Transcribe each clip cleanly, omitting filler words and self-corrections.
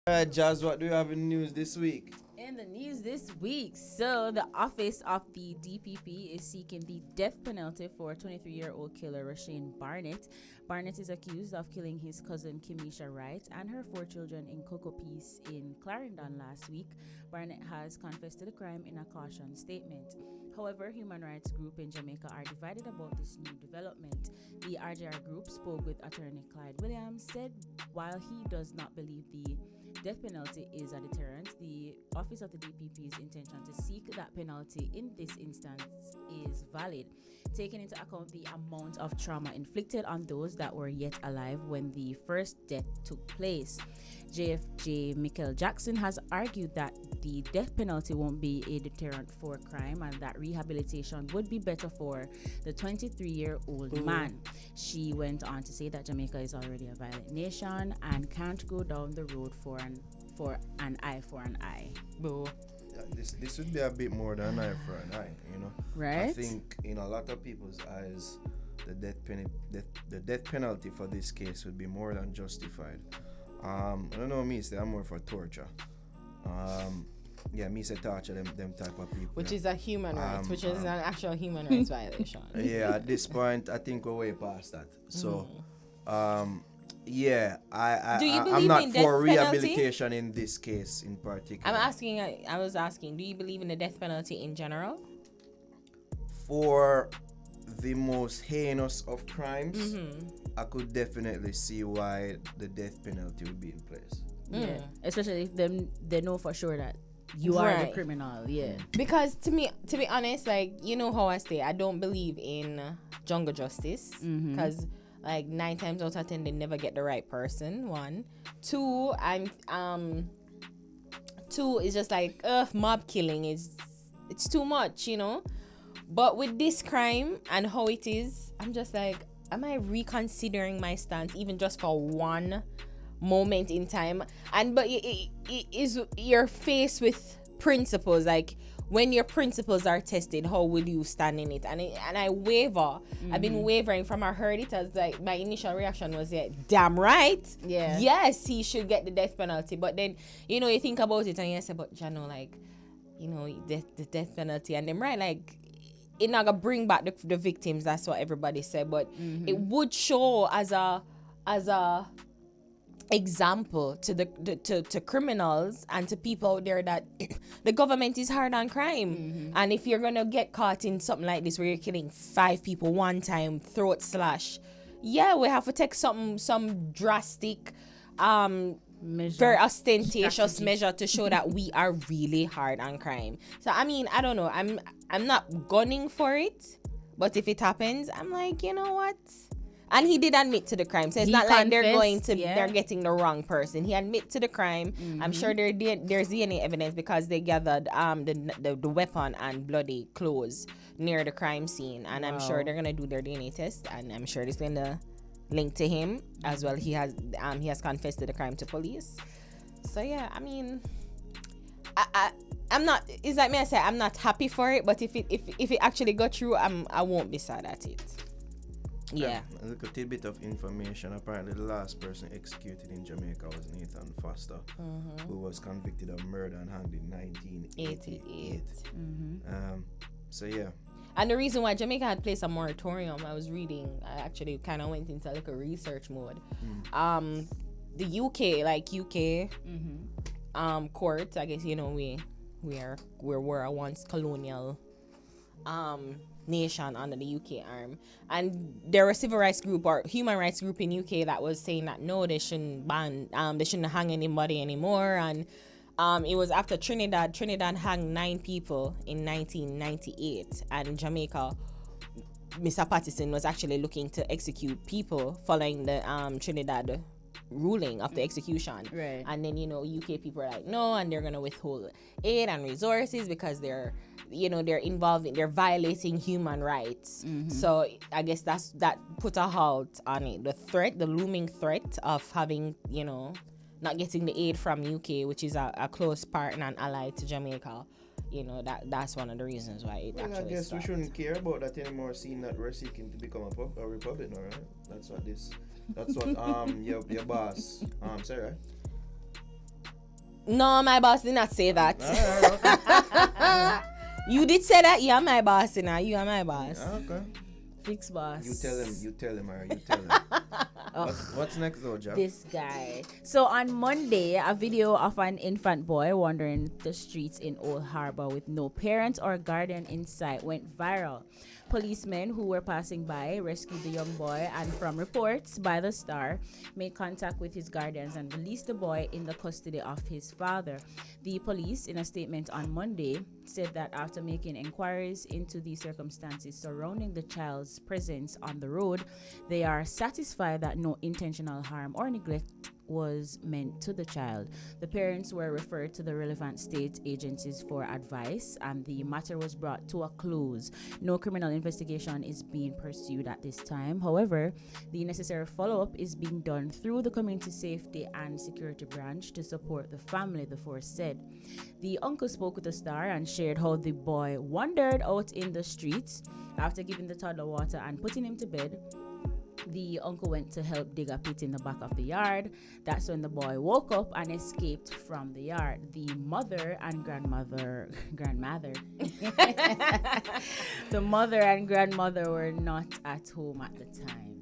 Jazz, what do you have in news this week? In the news this week, so the office of the DPP is seeking the death penalty for 23-year-old killer Rushane Barnett. Barnett is accused of killing his cousin Kimisha Wright and her 4 children in Cocoa Peace in Clarendon last week. Barnett has confessed to the crime in a caution statement. However, human rights groups in Jamaica are divided about this new development. The RJR group spoke with attorney Clyde Williams, said while he does not believe the death penalty is a deterrent, the office of the DPP's intention to seek that penalty in this instance is valid, taking into account the amount of trauma inflicted on those that were yet alive when the first death took place. JFJ Michael Jackson has argued that the death penalty won't be a deterrent for crime and that rehabilitation would be better for the 23-year-old man. She went on to say that Jamaica is already a violent nation and can't go down the road for an eye for an eye. Yeah, this would be a bit more than an eye for an eye, you know. Right? I think in a lot of people's eyes, the death penalty for this case would be more than justified. I don't know, me say I'm more for torture. Me say torture them type of people. Which is a human rights, which is an actual human rights violation. Yeah, at this point, I think we're way past that. So, I'm not for rehabilitation in this case in particular. I was asking, do you believe in the death penalty in general? For the most heinous of crimes, I could definitely see why the death penalty would be in place. Yeah, especially if they know for sure that you are the criminal. Yeah, because to be honest, like, you know how I say, I don't believe in jungle justice because like 9 times out of 10 they never get the right person. 1, 2, two is just like mob killing it's too much, you know. But with this crime and how it is, I'm just like, am I reconsidering my stance even just for one moment in time? But it is, you're faced with principles. Like, when your principles are tested, how will you stand in it? And I waver. I've been wavering from I heard it as like my initial reaction was, yeah, damn right. Yeah. Yes, he should get the death penalty. But then, you know, you think about it and you say, but Jano, like, you know, the death penalty, and them right, like, it not gonna bring back the victims. That's what everybody said, but it would show as a example to to criminals and to people out there that the government is hard on crime. And if you're gonna get caught in something like this where you're killing 5 people one time, throat slash, yeah, we have to take some drastic very ostentatious measure to show that we are really hard on crime. So I mean, I don't know, I'm not gunning for it, but if it happens, I'm like, you know what? And he did admit to the crime, so it's not like they're getting the wrong person. He admit to the crime. I'm sure there's DNA evidence because they gathered the weapon and bloody clothes near the crime scene, and I'm sure they're gonna do their DNA test, and I'm sure it's gonna link to him as well. He has confessed to the crime to police. So yeah, I mean, I'm not. It's like me, I say, I'm not happy for it, but if it actually got through, I won't be sad at it. Yeah. A little tidbit of information. Apparently, the last person executed in Jamaica was Nathan Foster, who was convicted of murder and hanged in 1988. So yeah. And the reason why Jamaica had placed a moratorium, I was reading, I actually kind of went into like a research mode. The UK court, I guess, you know, we were a once colonial nation under the UK arm, and there were civil rights group or human rights group in UK that was saying that no, they shouldn't hang anybody anymore. And it was after Trinidad hanged 9 people in 1998, and Jamaica, Mr. Patterson was actually looking to execute people following the Trinidad ruling of the execution. Right. And then, you know, UK people are like, no, and they're gonna withhold aid and resources because they're violating human rights. So I guess that put a halt on it. The looming threat of having, you know, not getting the aid from UK, which is a close partner and ally to Jamaica. You know, that's one of the reasons why it actually I guess stopped. we shouldn't care about that anymore, seeing that we're seeking to become a republic now, right? That's what your boss said, right? No, my boss did not say that. Alright, okay. You did say that. You are my boss, you know. You are my boss. Okay. Fix boss. You tell him, or you tell him. What's next though, Jeff? This guy. So on Monday, a video of an infant boy wandering the streets in Old Harbor with no parent or guardian in sight went viral. Policemen who were passing by rescued the young boy, and from reports by the Star, made contact with his guardians and released the boy in the custody of his father. The police, in a statement on Monday, said that after making inquiries into the circumstances surrounding the child's presence on the road, they are satisfied that no intentional harm or neglect was meant to the child. The parents were referred to the relevant state agencies for advice, and the matter was brought to a close. No criminal investigation is being pursued at this time. However, the necessary follow-up is being done through the Community Safety and Security Branch to support the family, the force said. The uncle spoke with the Star and shared how the boy wandered out in the streets. After giving the toddler water and putting him to bed, the uncle went to help dig a pit in the back of the yard. That's when the boy woke up and escaped from the yard. The mother and grandmother the mother and grandmother were not at home at the time.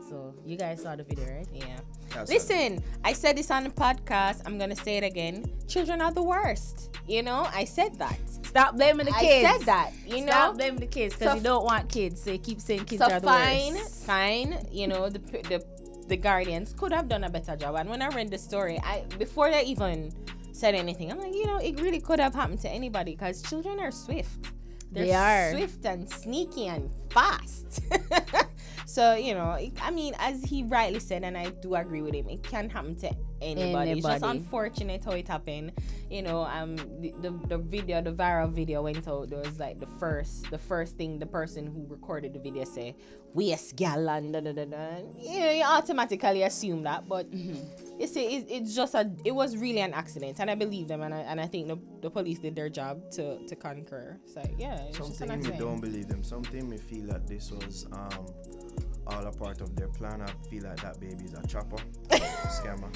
So you guys saw the video, right? Yeah. Listen, I said this on the podcast. I'm gonna say it again. Children are the worst. You know, I said that. Stop blaming the kids. I said that. You know, stop blaming the kids because you don't want kids. So you keep saying kids are the worst. Fine. You know, the guardians could have done a better job. And when I read the story, before they even said anything, I'm like, you know, it really could have happened to anybody because children are swift. They are swift and sneaky and fast. So, you know, I mean, as he rightly said, and I do agree with him, it can happen to anybody. It's just unfortunate how it happened. You know, the viral video went out. There was like the first thing the person who recorded the video say, "Yes, gal," and da da da da. You know, you automatically assume that, but you see, it was really an accident, and I believe them, and I think the police did their job to concur. So yeah, it's just an accident. Something me don't believe them. Something me feel that this was all a part of their plan. I feel like that baby is a trapper, scammer.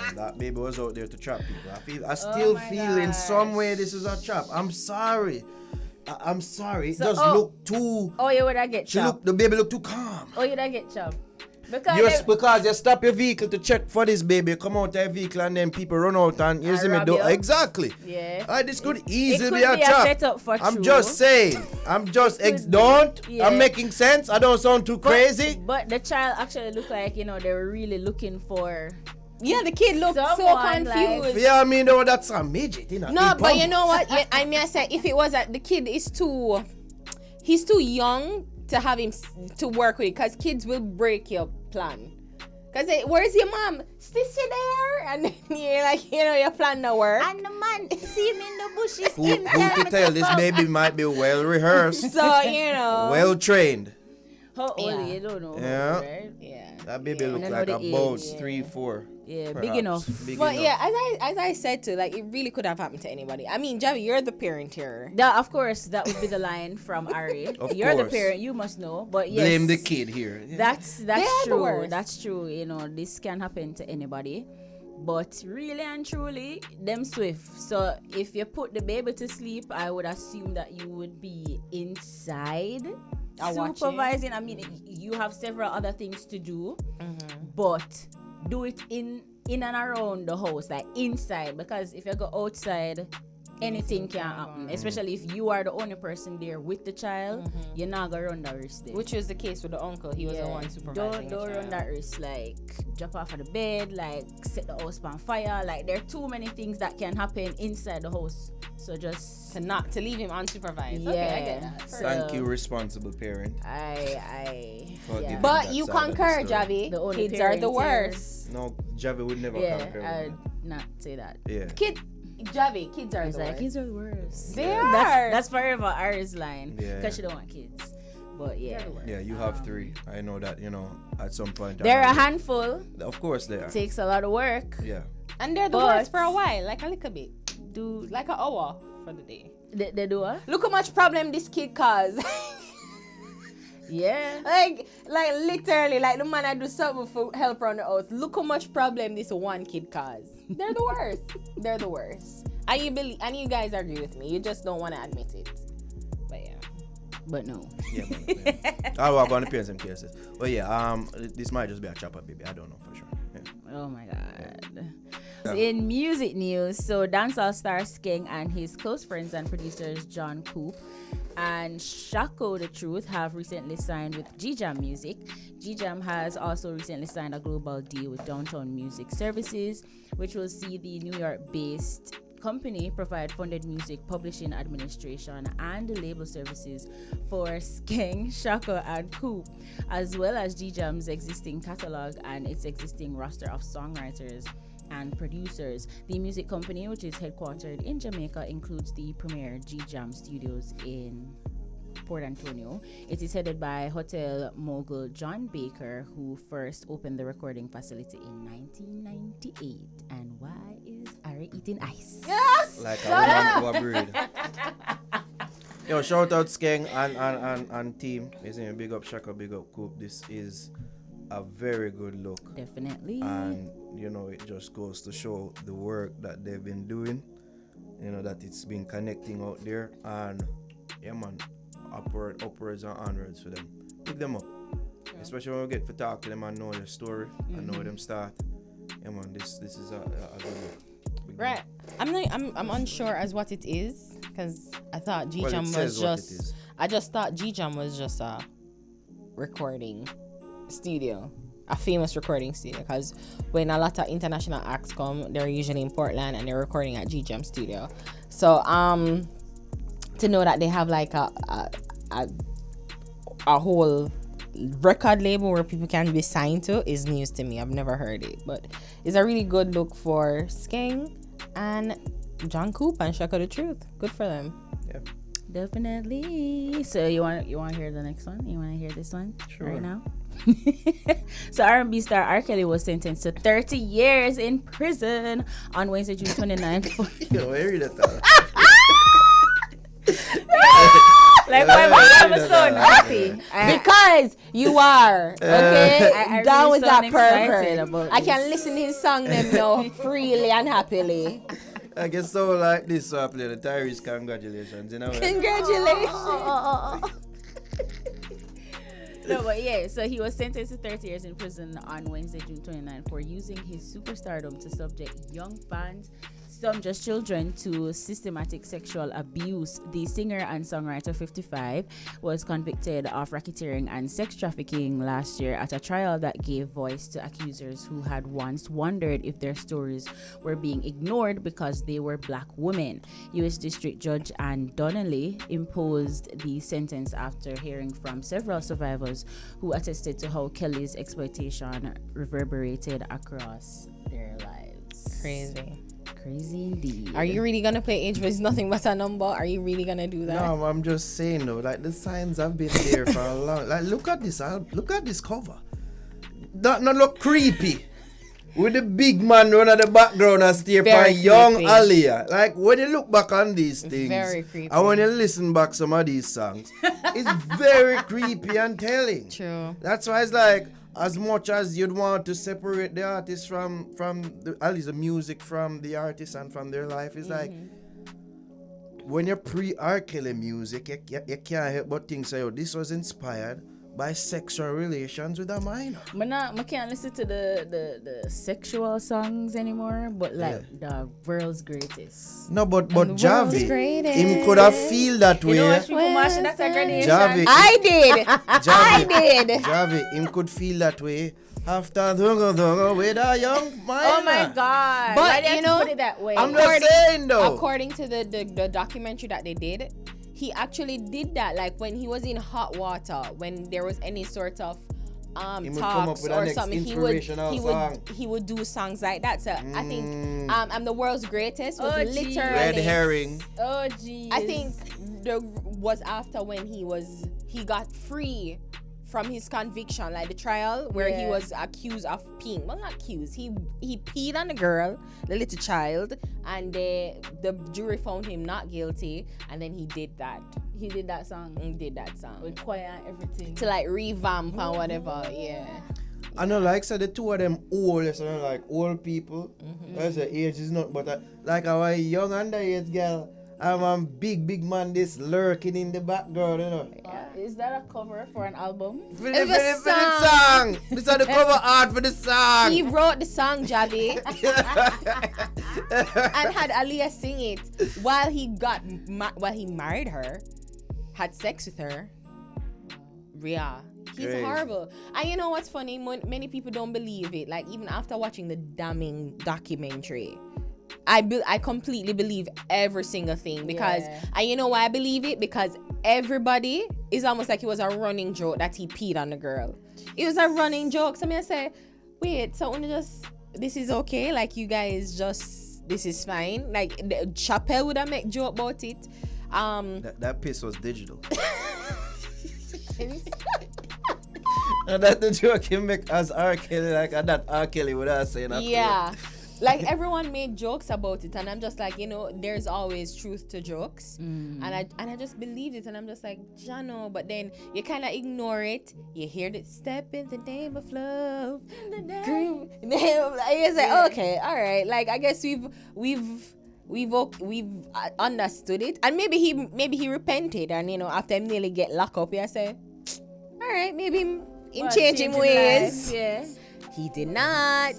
And that baby was out there to trap people. I still feel in some way this is a trap. I'm sorry. It does look too. Oh, you would I get chopped? The baby look too calm. Oh, you would I get chopped? Because you stop your vehicle to check for this baby, come out your vehicle and then people run out and you see me do exactly. Yeah. This could easily be a trap. Setup for I'm just saying. I'm making sense. I don't sound too crazy. But the child actually looked like, you know, they were really looking for. Yeah, the kid looked so confused. Yeah, I mean, no, that's a midget. No, but you know what? I mean, I say if it was the kid is he's too young to have him to work with, because kids will break your plan. Because where's your mom? Still there? And then you're like, you know, your plan no work. And the man see him in the bushes. Who to tell this baby might be well rehearsed. So, you know. Well trained. How old you don't know. Yeah. Right? Yeah. That baby looks like about 3, 4. Yeah, big enough. But yeah, as I said too, like it really could have happened to anybody. I mean, Javi, you're the parent here. Of course, that would be the line from Ari. You're the parent, you must know. But yes, blame the kid here. That's true. That's true. You know, this can happen to anybody. But really and truly, them swift. So if you put the baby to sleep, I would assume that you would be inside supervising. I mean, you have several other things to do, but do it in and around the house, like inside, because if you go outside, anything can happen, especially if you are the only person there with the child. You're not gonna run that risk there. Which was the case with the uncle. He was the one supervising. Don't run that risk, like jump off of the bed, like set the house on fire. Like there are too many things that can happen inside the house, so just to leave him unsupervised. Yeah, okay, I get that. Thank you, responsible parent. But you concur, Javi. The kids are the worst. No, Javi would never concur. I'd not say that. Yeah. Javi, kids are the worst. Kids are the worst. They are. That's forever Ari's line. Because she don't want kids. But yeah. Yeah, you have 3. I know that, you know, at some point. They're a handful. Of course they are. It takes a lot of work. Yeah. And they're the worst for a while, like a little bit. Do like an hour for the day. They do what? Look how much problem this kid caused. Yeah. Like literally, like the man I do something for help around the house. Look how much problem this one kid cause. They're the worst. They're the worst. And you guys agree with me. You just don't want to admit it. But yeah. But no. Yeah, man. I'll work on the parents in cases. But yeah, this might just be a chopper, baby. I don't know for sure. Yeah. Oh my god. In music news, so dancehall star Skeng and his close friends and producers John Coop and Shako the Truth have recently signed with Geejam Music. Geejam has also recently signed a global deal with Downtown Music Services, which will see the New York-based company provide funded music publishing administration and label services for Skeng, Shaka, and Coop, as well as Geejam's existing catalog and its existing roster of songwriters and producers. The music company, which is headquartered in Jamaica, includes the premier Geejam Studios in Port Antonio. It is headed by hotel mogul John Baker, who first opened the recording facility in 1998. And why is Ari eating ice? Yes! Like a woman who a breed. Yo, shout out Skeng and team. Listen, big up Shaka, big up Coop. This is a very good look. Definitely. And you know, it just goes to show the work that they've been doing. You know, that it's been connecting out there. And yeah, man, upwards and onwards for them. Pick them up. Yeah. Especially when we get to talk to them and know their story and know them start. Yeah, man, this is a good look. Right. I'm unsure as what it is, because I thought Geejam was just. I just thought Geejam was just a recording studio, a famous recording studio. Because when a lot of international acts come, they're usually in Portland and they're recording at Geejam studio. So to know that they have like a whole record label where people can be signed to is news to me. I've never heard it, but it's a really good look for Skeng and John Coop and Shaka the Truth. Good for them. Yeah, definitely. So you want to hear the next one? You want to hear this one? Sure. Right now. So R&B star R. Kelly was sentenced to 30 years in prison on Wednesday, June 29th. Yo, I read that. Like, why am I so happy? Because you are, okay? I Down with so that excited pervert. about I this. can listen to his song them now freely and happily. I guess so like this, so I play the Tyrese congratulations, you know. Congratulations. No, but yeah, so he was sentenced to 30 years in prison on Wednesday, June 29th for using his superstardom to subject young fans, some just children, to systematic sexual abuse. The singer and songwriter 55 was convicted of racketeering and sex trafficking last year at a trial that gave voice to accusers who had once wondered if their stories were being ignored because they were black women. U.S. District Judge Ann Donnelly imposed the sentence after hearing from several survivors who attested to how Kelly's exploitation reverberated across their lives. Crazy indeed. Are you really gonna play Age Was Nothing But a Number? Are you really gonna do that? No, I'm just saying though, like the signs have been there for a long. Like look at this cover. That not look creepy. With the big man run at the background and stare for young Aliyah. Like when you look back on these things, very creepy. And when you listen back some of these songs, it's very creepy and telling. True. That's why it's like, as much as you'd want to separate the artist from at least the music from the artist and from their life, it's like when you pre-R. Kelly music, you can't help but think, so this was inspired by sexual relations with a minor. I can't listen to the sexual songs anymore, but like the world's greatest. No, but Javi, him could have feel that way. You know what, people mashing that's a gradation. Javi, I did. Javi, him could feel that way after Dunga with a young minor. Oh my God! But why do you you have know, to put it that way? I'm just saying though. According to the documentary that they did, he actually did that, like when he was in hot water, when there was any sort of talks or something, he would do songs like that. So I think I'm the world's greatest was literally Red Herring. Oh geez. I think was after when he got free from his conviction, like the trial where he was accused of peeing. Well, not accused. He peed on the girl, the little child, and the jury found him not guilty, and then he did that he did that song. Did that song. With choir and everything. To like revamp and whatever, yeah. I know, like, so the two of them old, so like old people. That's the age is not, but like our young underage girl, I'm a big man, this lurking in the background, you know. Is that a cover for an album? For the song. This is the cover art for the song. He wrote the song, Javi, and had Aaliyah sing it while he married her, had sex with her. Yeah. He's Crazy. horrible. And you know what's funny? Many people don't believe it. Like, even after watching the damning documentary, I completely believe every single thing. Because, and you know why I believe it? Because everybody is almost like it was a running joke that he peed on the girl. It was a running joke. So I say, wait, so this is okay? Like, you guys this is fine? Like, Chappelle would have made joke about it. That piss was digital. And that the joke he make as R. Kelly, like that R. Kelly would have said that. Yeah. Like, everyone made jokes about it, and I'm just like, there's always truth to jokes. And I just believed it, and I'm just like, Jano, but then you kind of ignore it. You hear the step in the name of love. It's like, okay, all right. Like, I guess we've understood it, and maybe he repented, and after him nearly get locked up, I say, all right, maybe him changing ways. Life, yeah. He did not.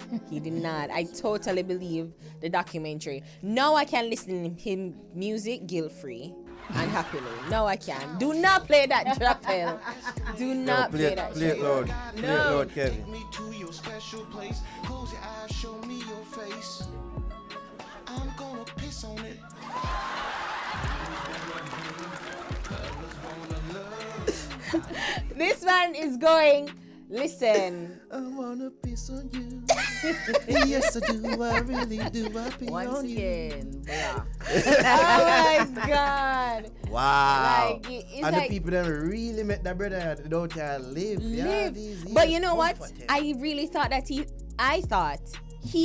I totally believe the documentary. Now I can listen to him music guilt-free and happily. Now I can. Do not play that Chappelle. Do not play that. Play it loud. Play it loud, Kevin. Take me to your special place. Close your eyes, show me your face. I'm gonna piss on it. This man is going. Listen. I wanna piss on you. Yes, I do. I really do. I piss Once on again, blah. Oh my God. you. Wow. Like, it's And like, the people that really make that brother don't can live. Yeah, But you know what? I really thought that he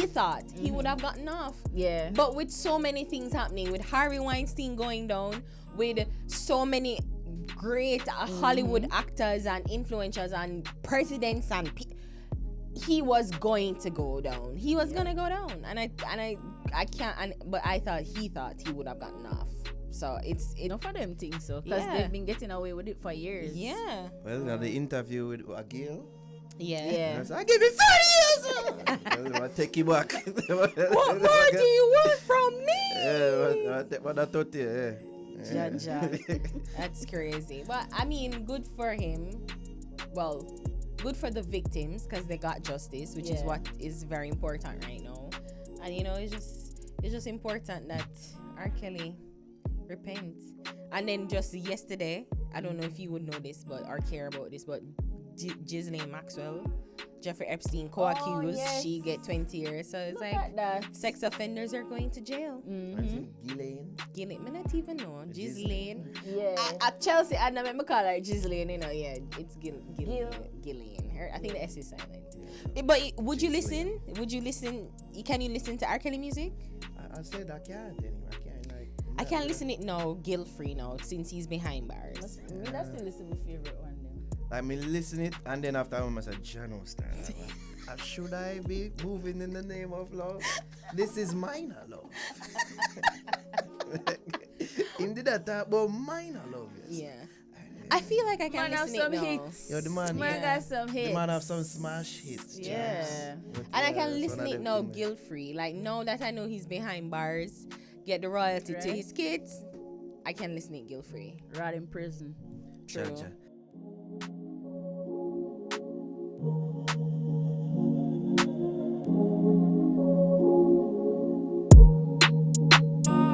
thought he would have gotten off. Yeah. But with so many things happening, with Harvey Weinstein going down, with so many great Hollywood actors and influencers and presidents and he was going to go down. He was gonna go down, and I can't. But I thought he would have gotten off. So it's Enough of them things, so because they've been getting away with it for years. Yeah. Well, now the interview with Agil. Yeah. I give you 30 years. I'll take you back. What more do you want from me? Yeah, what I thought you, yeah. Jaja. That's crazy. But I mean, good for him. Well, good for the victims because they got justice, which is what is very important right now. And it's just important that R. Kelly repent. And then just yesterday, I don't know if you would know this, or care about this, but Ghislaine Maxwell, Jeffrey Epstein co-accused, she get 20 years. So it's sex offenders are going to jail. Ghislaine. I not even know. Ghislaine. Yeah. At Chelsea, I never call her Ghislaine, it's Ghislaine. I think the S is silent. But would you listen? Can you listen to R. Kelly music? I said I can't anymore. I can't listen it now, guilt-free now, since he's behind bars. That's still my favorite one. I mean, listen it, and then after I said, Jano style. Should I be moving in the name of love? This is minor love. Indeed, that talk about minor love. Yes. Yeah. I feel like I can listen it now. Hits. Yo, the man got some hits. The man have some smash hits. Yeah. And I can listen it now guilt-free. Like, now that I know he's behind bars, get the royalty to his kids, I can listen it guilt-free. Rot in prison. True. Jaja.